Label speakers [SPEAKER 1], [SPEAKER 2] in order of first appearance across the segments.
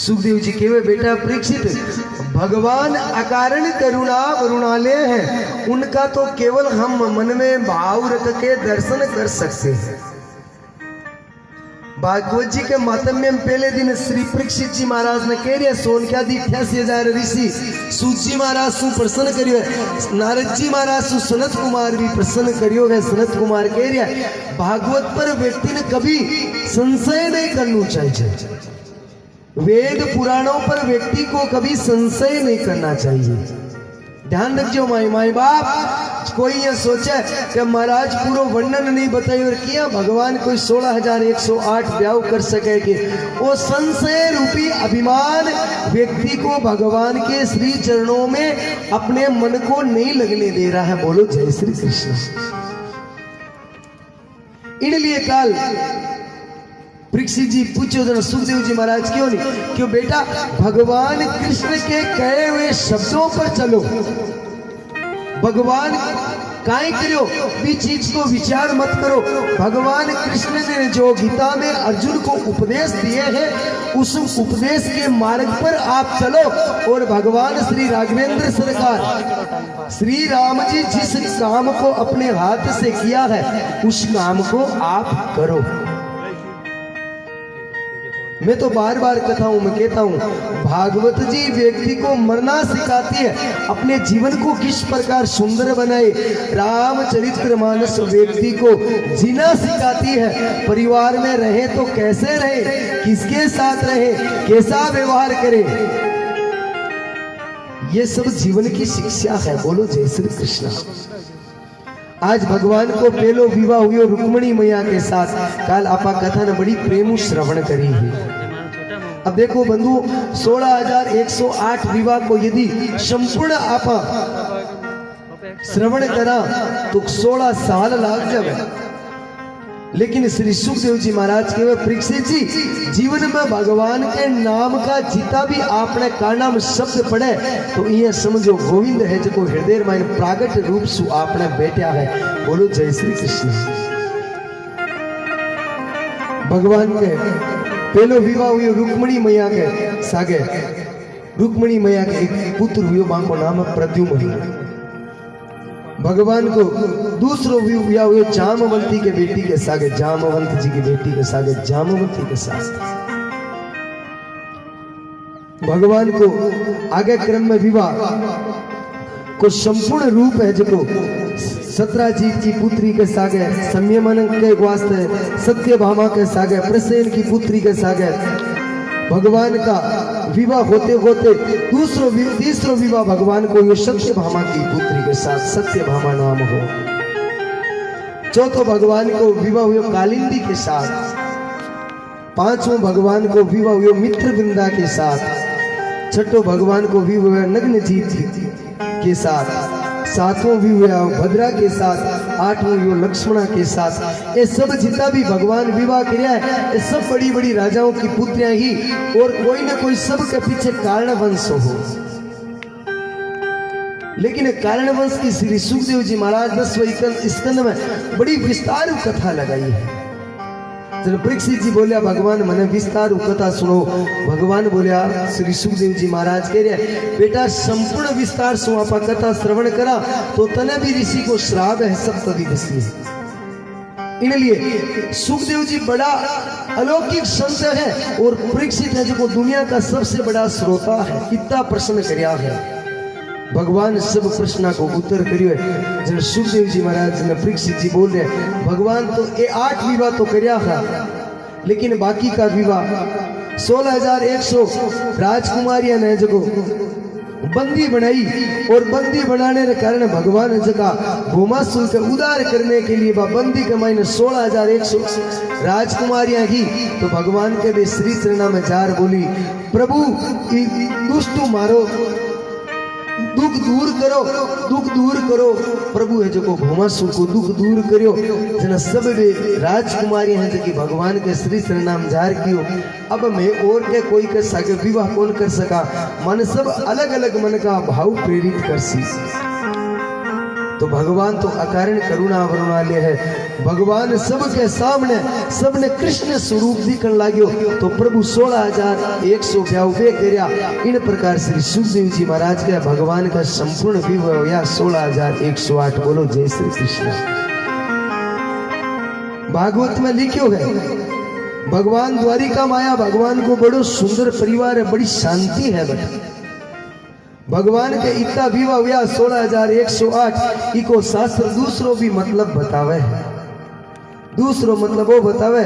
[SPEAKER 1] सुखदेव जी केवे बेटा परीक्षित, भगवान अकारण करुणा वरुणालय है, उनका तो केवल हम मन में भाव रख के दर्शन कर सकते हैं। भागवत जी के मातम्य में पहले दिन श्री परीक्षित जी महाराज ने कह रहे सोनक्यादि 88,000 ऋषि सूत जी महाराज सु प्रसन्न करियो है, नारद जी महाराज सु सनत कुमार भी प्रसन्न करियो है। सनत कुमार कह रहे भागवत पर व्यक्ति ने कभी संशय नहीं करना चाहिए, वेद पुराणों पर व्यक्ति को कभी संशय नहीं करना चाहिए। ध्यान रखियो माई बाप, कोई ये सोचे कि महाराज पूरा वर्णन नहीं बताई और किया भगवान कोई 16,108 ब्याह कर सके कि वो संशय रूपी अभिमान व्यक्ति को भगवान के श्री चरणों में अपने मन को नहीं लगने दे रहा है। बोलो जय श्री कृष्ण। इसलिए काल परीक्षित जी पूछो जरा सुखदेव जी महाराज क्यों नहीं, क्यों बेटा भगवान कृष्ण के कहे हुए शब्दों पर चलो। भगवान काहे करो भी चीज को विचार मत करो। भगवान कृष्ण ने जो गीता में अर्जुन को उपदेश दिए हैं उस उपदेश के मार्ग पर आप चलो और भगवान श्री राघवेंद्र सरकार श्री राम जी जिस काम को अपने हाथ से किया है उस काम को आप करो। मैं तो बार बार कथाओं में कहता हूँ भागवत जी व्यक्ति को मरना सिखाती है, अपने जीवन को किस प्रकार सुंदर बनाए। रामचरितमानस व्यक्ति को जीना सिखाती है, परिवार में रहे तो कैसे रहे, किसके साथ रहे, कैसा व्यवहार करे, ये सब जीवन की शिक्षा है। बोलो जय श्री कृष्ण। आज भगवान को पहलो विवाह हुआ रुक्मणी मैया के साथ। काल आपा कथा ने बड़ी प्रेम श्रवण करी है। अब देखो बंधु 16,108 विवाह को यदि संपूर्ण आपा श्रवण करा तो 16 साल लाग जाए। लेकिन श्री सुखदेव जी महाराज के परीक्षित जी जीवन में भगवान के नाम का जितना भी आपने काना में शब्द पढ़े तो ये समझो गोविंद है जो हृदय में प्रागट रूप सु आपने बैठा है। बोलो जय श्री कृष्ण। भगवान के पहलो विवाह हुआ रुक्मणी मैया के सागे। रुक्मणी मैया के एक पुत्र हुआ, मां को नाम है प्रद्युम्न। भगवान को दूसरो विवाह हुआ जामवंती के बेटी के सागे, जामवंत जी की बेटी के सागे, जामवंती के साथ। भगवान को आगे क्रम में विवाह को संपूर्ण रूप है जो सत्राजीत की पुत्री के सागे, संयमन के वास्ते सत्यभामा के सागे, प्रसेन की पुत्री के सागे भगवान का विवाह होते होते तीसरो विवाह भगवान को ये सत्यभामा की पुत्री के साथ, सत्यभामा नाम हो। चौथो भगवान को विवाह हुआ कालिंदी के साथ। पांचवों भगवान को विवाह हुआ मित्रवृंदा के साथ। छठो भगवान को विवाह हुआ नग्नजीत के साथ। सातवां विवाह भद्रा के साथ। आठवां विवाह लक्ष्मणा के साथ। ये सब जितना भी भगवान विवाह किया है ये सब बड़ी बड़ी राजाओं की पुत्रियां ही, और कोई ना कोई सबके पीछे कारणवंश हो। लेकिन कारणवंश की श्री सुखदेव जी महाराज 10वें स्कंद में बड़ी विस्तार कथा लगाई है। जब परीक्षित जी बोलिया भगवान मैंने विस्तार कथा सुनो, भगवान बोलिया श्री सुखदेव जी महाराज कह रहे बेटा संपूर्ण विस्तार सु आपा कथा श्रवण करा तो तने भी ऋषि को श्राप है सब तभी दसी। इसलिए सुखदेव जी बड़ा अलौकिक संत है और परीक्षित है जो दुनिया का सबसे बड़ा श्रोता है। कितना प्रश्न करया है भगवान, सब प्रश्न को उत्तर करियो है। जब सुखदेव जी महाराज ने परीक्षित जी बोल रहे भगवान तो ये 8 विवाह तो करया था, लेकिन बाकी का विवाह 16,100 राजकुमारियां ने जो बंदी बनाई और बंदी बनाने के कारण भगवान ने जगह भूमासुर को उदार करने के लिए बंदी के मायने 16,100 राजकुमारियां ही। तो भगवान के भी श्री चरणा में जार बोली प्रभु दुष्ट मारो, दुख दूर करो, दुख दूर करो। प्रभु है जो भूमासुर को दुख दूर करो। जना सब राजकुमारी है जो कि भगवान के श्री चरणाम जार कियो। अब मैं और के कोई के सागे विवाह कौन कर सका, मन सब अलग अलग मन का भाव प्रेरित कर सी। तो भगवान तो अकारण करुणा वरुणालय है। भगवान सबके सामने सबने कृष्ण स्वरूप दिखन लाग्यो तो प्रभु 16,152 करया। इन प्रकार श्री सुखदेव जी महाराज के भगवान का संपूर्ण विवाह या 16,108। बोलो जय श्री कृष्ण। भागवत में लिखियो है भगवान द्वारिका माया भगवान को बड़ो सुंदर परिवार है, बड़ी शांति है बेटा। भगवान के इतना विवाह हुआ 16,108। इको शास्त्र दूसरो भी मतलब बतावे है। दूसरो मतलब वो बतावे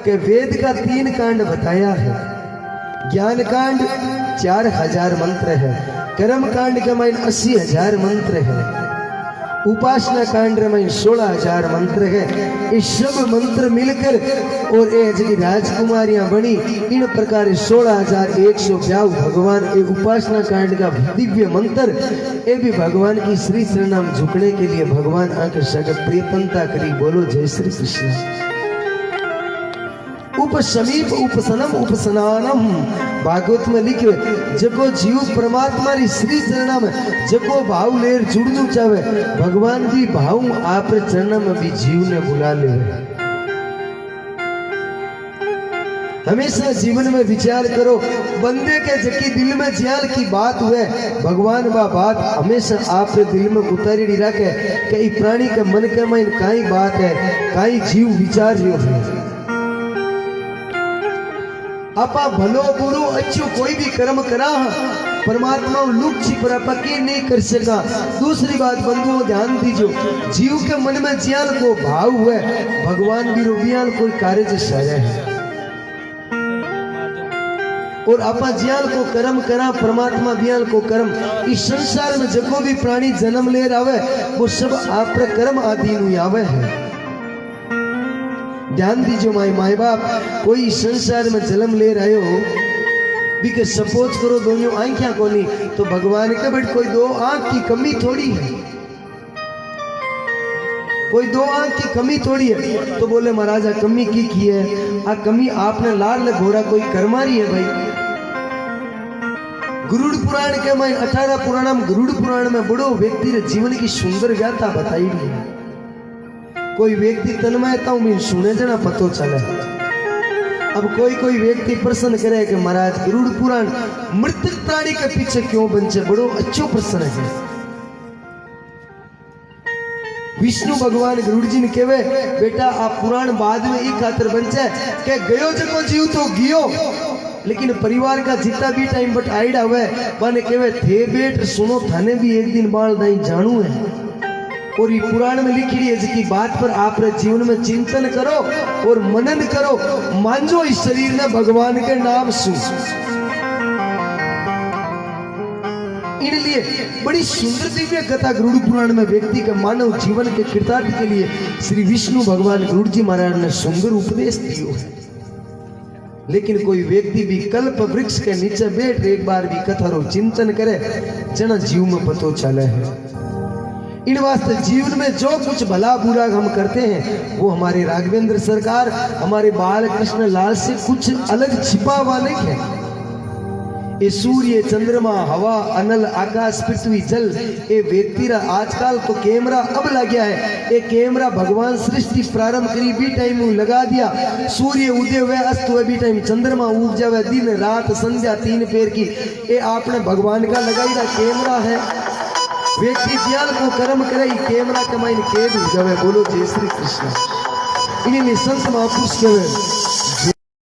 [SPEAKER 1] कि वेद का 3 कांड बताया है। ज्ञान कांड 4,000 मंत्र है, कर्म कांड के माइन 80,000 मंत्र है, उपासना कांड में 16,000 मंत्र है। ये सब मंत्र मिलकर और ये जगह राजकुमारियां बनी। इन प्रकार 16,152 भगवान ये उपासना कांड का दिव्य मंत्र ये भी भगवान की श्री चरणाम झुकने के लिए भगवान आकर सगत प्रयत्नता करी। बोलो जय श्री कृष्ण। उपसमीप उपसनम उपसनानम भागवत में लिखे जको जीव परमात्मा री श्री चरण में जको भाव लेर जुड़नु चाहे भगवान भी भाव आप चरण में भी जीव ने बुला ले। हमेशा जीवन में विचार करो बंदे के जकी दिल में ज्ञान की बात हुए भगवान बा बात हमेशा आप दिल में उतारी रखे कई प्राणी के मन के में काई बात है काई जीव विचार जो है। आपा भलो बुरो अच्छो कोई भी कर्म करा परमात्मा लुक छिपरा पक्की नहीं कर सका। दूसरी बात बंधुओं ध्यान दीजो जीव के मन में ज्ञान को भाव हुए भगवान भी रूबियान कोई कार्य साया है और आपा ज्ञान को कर्म करा परमात्मा ज्ञान को कर्म। इस संसार में जको भी प्राणी जन्म ले आवे वो सब आप कर्म आधीन आवे है। ध्यान दीजिए माई बाप कोई संसार में जन्म ले रहे हो बिके सपोज करो दोनों आंखें को नहीं तो भगवान के बट कोई 2 आंख की कमी थोड़ी है, कोई 2 आंख की कमी थोड़ी है। तो बोले महाराजा कमी की है आ कमी आपने लाल घोड़ा कोई कर्मारी है भाई। गरुड़ पुराण के में 18 पुराण में गरुड़ पुराण में बड़ो व्यक्ति जीवन की सुंदर गाथा बताई है। कोई व्यक्ति तन्मयता में सुने जना पतो चले। अब कोई व्यक्ति प्रश्न करे कि महाराज गरुड़ पुराण मृतक प्राणी के पीछे क्यों बंचे, बड़ो अच्छो प्रश्न है। विष्णु भगवान गरुड़ जी ने कहे बेटा आप पुराण बाद में एक खातर बंचे के गयो जको जीव तो गियो लेकिन परिवार का जितना भी टाइम बट आइड हुए माने कहे थे बेट सुनो थाने भी एक दिन बाल नहीं जानू है। और ये पुराण में लिखी है जिसकी बात पर आप जीवन में चिंतन करो और मनन करो मांझो इस शरीर ने भगवान के नाम सु। इसलिए बड़ी सुंदर दिव्य कथा गरुड़ पुराण में व्यक्ति के मानव जीवन के कृतार्थ के लिए श्री विष्णु भगवान गरुड़ जी महाराज ने सुंदर उपदेश दियो है। लेकिन कोई व्यक्ति भी कल्प वृक्ष के नीचे बैठ एक बार भी कथा रो चिंतन करे जना जीव में पतो चले है। इन वास्ते जीवन में जो कुछ भला बुरा हम करते हैं वो हमारे राघवेंद्र सरकार हमारे बाल कृष्ण लाल से कुछ अलग छिपा हुआ नहीं है। ये सूर्य चंद्रमा हवा अनल आकाश पृथ्वी जल ये व्यक्ति आजकल तो कैमरा अब लग गया है। ये कैमरा भगवान सृष्टि प्रारंभ करी भी टाइम लगा दिया सूर्य उदय हुए अस्त हुए भी टाइम चंद्रमा उग जावे दिन रात संध्या 3 पैर की ये आपने भगवान का लगाई रहा कैमरा है। व्यक्ति ज्ञान को कर्म करे कैमरा कमाई कैद हो जावे। बोलो जय श्री कृष्ण। इन्हें संत महापुरुष कहे